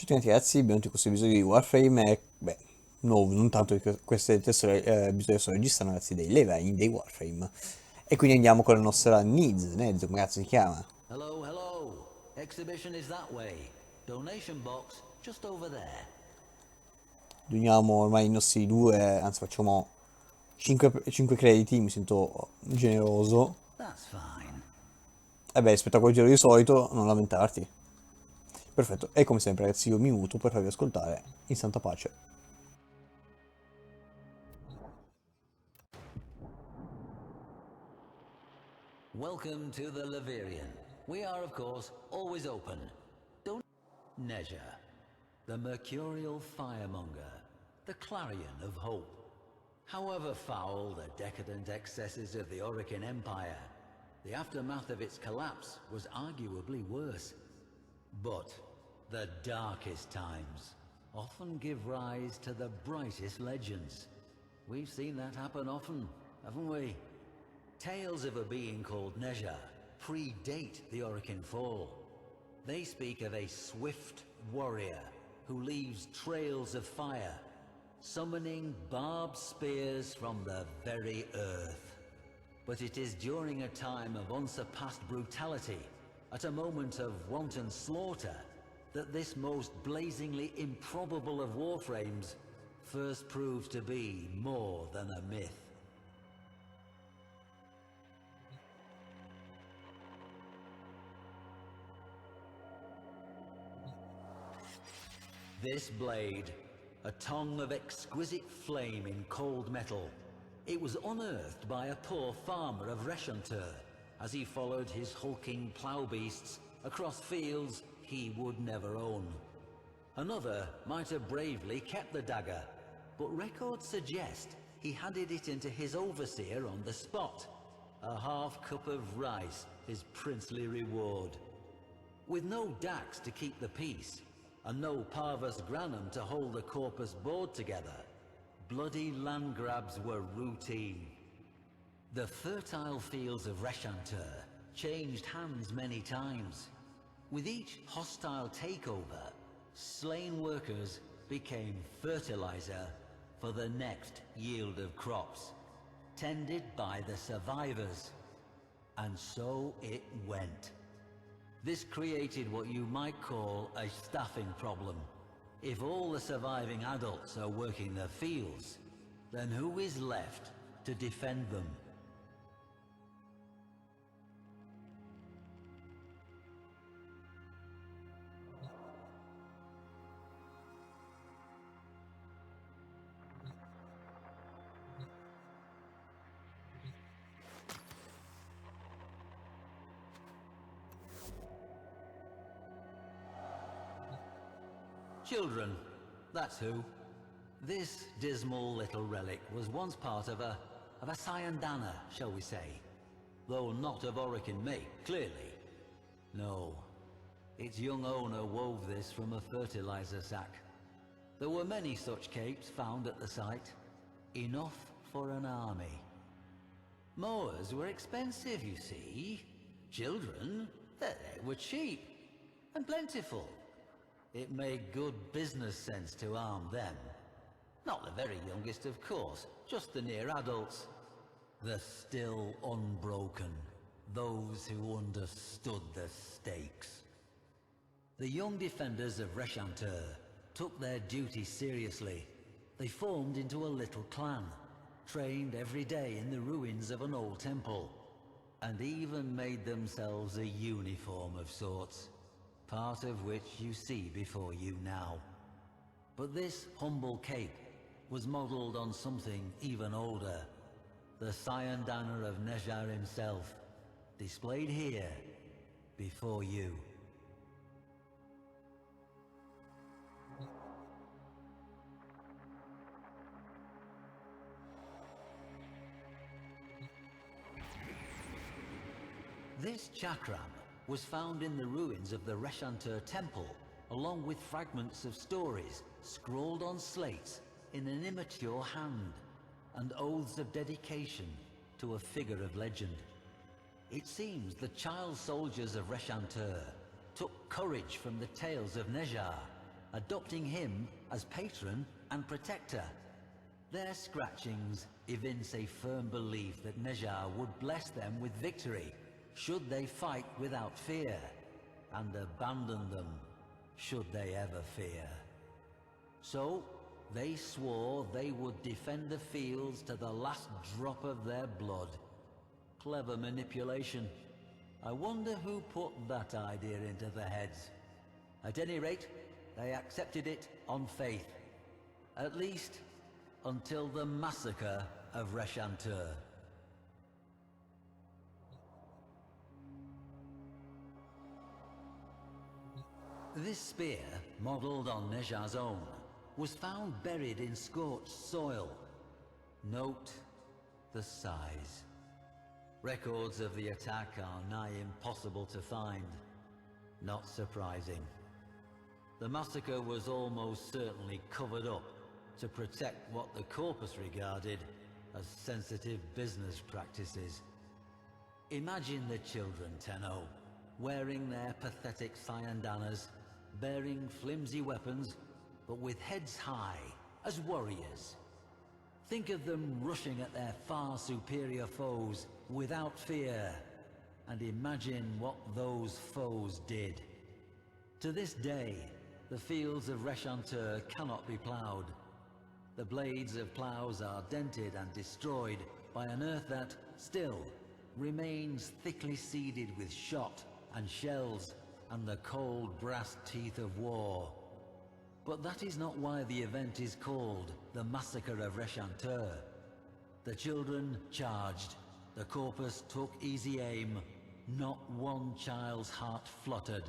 tutti quanti ragazzi, benvenuti in questo episodio di Warframe e, beh, nuovo, non tanto perché queste tessere episodi sono registrati ragazzi dei leverian dei Warframe. E quindi andiamo con la nostra Nez, come cazzo si chiama? Hello, hello. Exhibition is that way. Donation box just over there. Uniamo ormai i nostri due, anzi facciamo 5 crediti, mi sento generoso. That's fine. E beh, rispetto a quel giro di solito, non lamentarti. Perfetto, e come sempre ragazzi io mi muto per farvi ascoltare in santa pace. Welcome to the Leverian. We are, of course, always open. Don't Nezha, the mercurial firemonger, the clarion of hope. However foul the decadent excesses of the Orokin Empire, the aftermath of its collapse was arguably worse. But the darkest times often give rise to the brightest legends. We've seen that happen often, haven't we? Tales of a being called nezha predate the Orokin fall. They speak of a swift warrior who leaves trails of fire, summoning barbed spears from the very earth. But it is during a time of unsurpassed brutality, at a moment of wanton slaughter, that this most blazingly improbable of warframes first proves to be more than a myth. This blade, a tongue of exquisite flame in cold metal, it was unearthed by a poor farmer of Reshantur as he followed his hulking plough beasts across fields he would never own. Another might have bravely kept the dagger, but records suggest he handed it into his overseer on the spot, a half cup of rice his princely reward. With no dax to keep the peace, and no parvus granum to hold the corpus board together, bloody land grabs were routine. The fertile fields of Reshantur changed hands many times. With each hostile takeover, slain workers became fertilizer for the next yield of crops, tended by the survivors. And so it went. This created what you might call a staffing problem. If all the surviving adults are working the fields, then who is left to defend them? Children, that's who. This dismal little relic was once part of a Sayandana, shall we say. Though not of Orokin make, clearly. No, its young owner wove this from a fertilizer sack. There were many such capes found at the site. Enough for an army. Mowers were expensive, you see. Children, they were cheap and plentiful. It made good business sense to arm them. Not the very youngest, of course, just the near adults. The still unbroken, those who understood the stakes. The young defenders of Reshantur took their duty seriously. They formed into a little clan, trained every day in the ruins of an old temple, and even made themselves a uniform of sorts, part of which you see before you now. But this humble cape was modelled on something even older, the Sayandana of Nezha himself, displayed here before you. This chakram was found in the ruins of the Reshantur temple, along with fragments of stories scrawled on slates in an immature hand, and oaths of dedication to a figure of legend. It seems the child soldiers of Reshantur took courage from the tales of nezha adopting him as patron and protector. Their scratchings evince a firm belief that Nezha would bless them with victory, should they fight without fear, and abandon them, should they ever fear. So, they swore they would defend the fields to the last drop of their blood. Clever manipulation. I wonder who put that idea into their heads. At any rate, they accepted it on faith. At least, until the massacre of Reshantur. This spear, modelled on Nezha's own, was found buried in scorched soil. Note the size. Records of the attack are nigh impossible to find. Not surprising. The massacre was almost certainly covered up to protect what the corpus regarded as sensitive business practices. Imagine the children, Tenno, wearing their pathetic sayandanas, bearing flimsy weapons, but with heads high, as warriors. Think of them rushing at their far superior foes without fear, and imagine what those foes did. To this day, the fields of Reshantur cannot be ploughed. The blades of ploughs are dented and destroyed by an earth that, still, remains thickly seeded with shot and shells and the cold brass teeth of war. But that is not why the event is called the Massacre of Reshantur. The children charged, the corpus took easy aim, not one child's heart fluttered,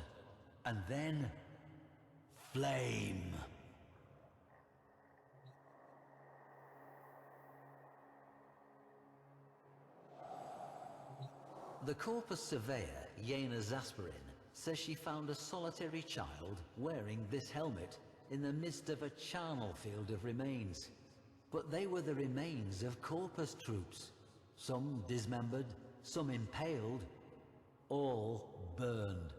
and then flame. The corpus surveyor, Yena Zasperin, says she found a solitary child wearing this helmet in the midst of a charnel field of remains. But they were the remains of corpus troops, some dismembered, some impaled, all burned.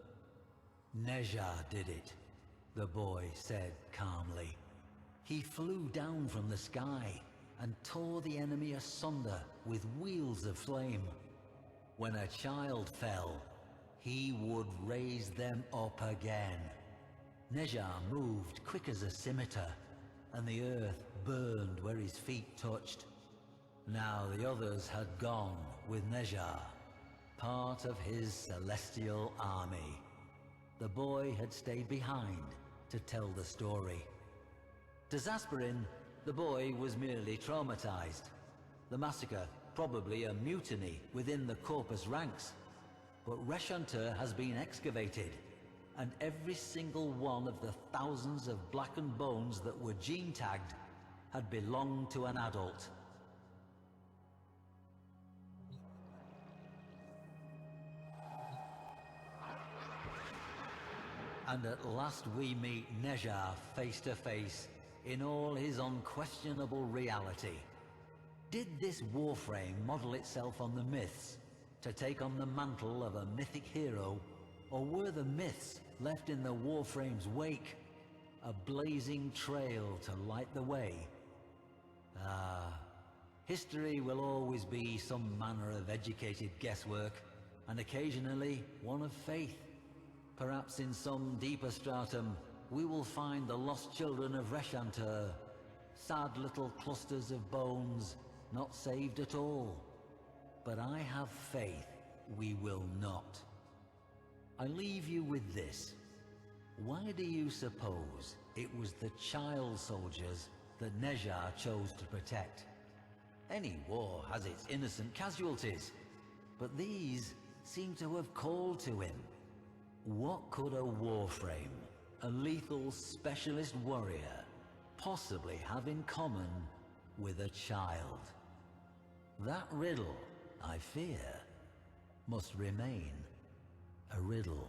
Nezha did it, the boy said calmly. He flew down from the sky and tore the enemy asunder with wheels of flame. When a child fell, he would raise them up again. Nezha moved quick as a scimitar, and the earth burned where his feet touched. Now the others had gone with Nezha, part of his celestial army. The boy had stayed behind to tell the story. To Zasperin, the boy was merely traumatized. The massacre, probably a mutiny within the corpus ranks. But Reshantur has been excavated, and every single one of the thousands of blackened bones that were gene-tagged had belonged to an adult. And at last we meet Nezha face to face in all his unquestionable reality. Did this warframe model itself on the myths to take on the mantle of a mythic hero, or were the myths left in the warframe's wake, a blazing trail to light the way? History will always be some manner of educated guesswork, and occasionally one of faith. Perhaps in some deeper stratum, we will find the lost children of Reshantur, sad little clusters of bones, not saved at all. But I have faith we will not. I leave you with this. Why do you suppose it was the child soldiers that Nezha chose to protect? Any war has its innocent casualties, but these seem to have called to him. What could a warframe, a lethal specialist warrior, possibly have in common with a child? That riddle, I fear, must remain a riddle.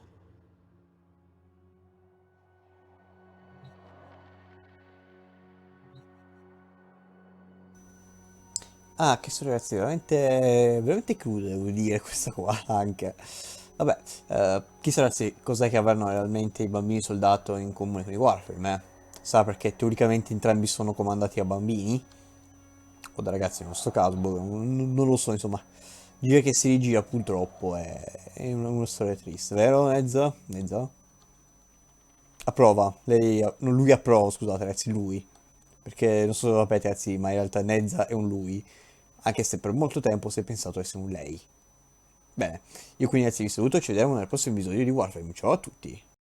Ah, che sono ragazzi, veramente, veramente crude, devo dire, questa qua anche. Vabbè, chissà se cos'è che avranno realmente i bambini soldato in comune con i Warframe, eh? Sarà perché teoricamente entrambi sono comandati da bambini? O da ragazzi nel nostro caso, boh, non lo so, insomma. Dire che si rigira purtroppo è una storia triste, vero Nezza? Nezza? Approva, lei, no, lui approva, scusate ragazzi, lui. Perché non so se lo sapete ragazzi, ma in realtà Nezza è un lui. Anche se per molto tempo si è pensato essere un lei. Bene, io quindi ragazzi vi saluto e ci vediamo nel prossimo episodio di Warframe. Ciao a tutti!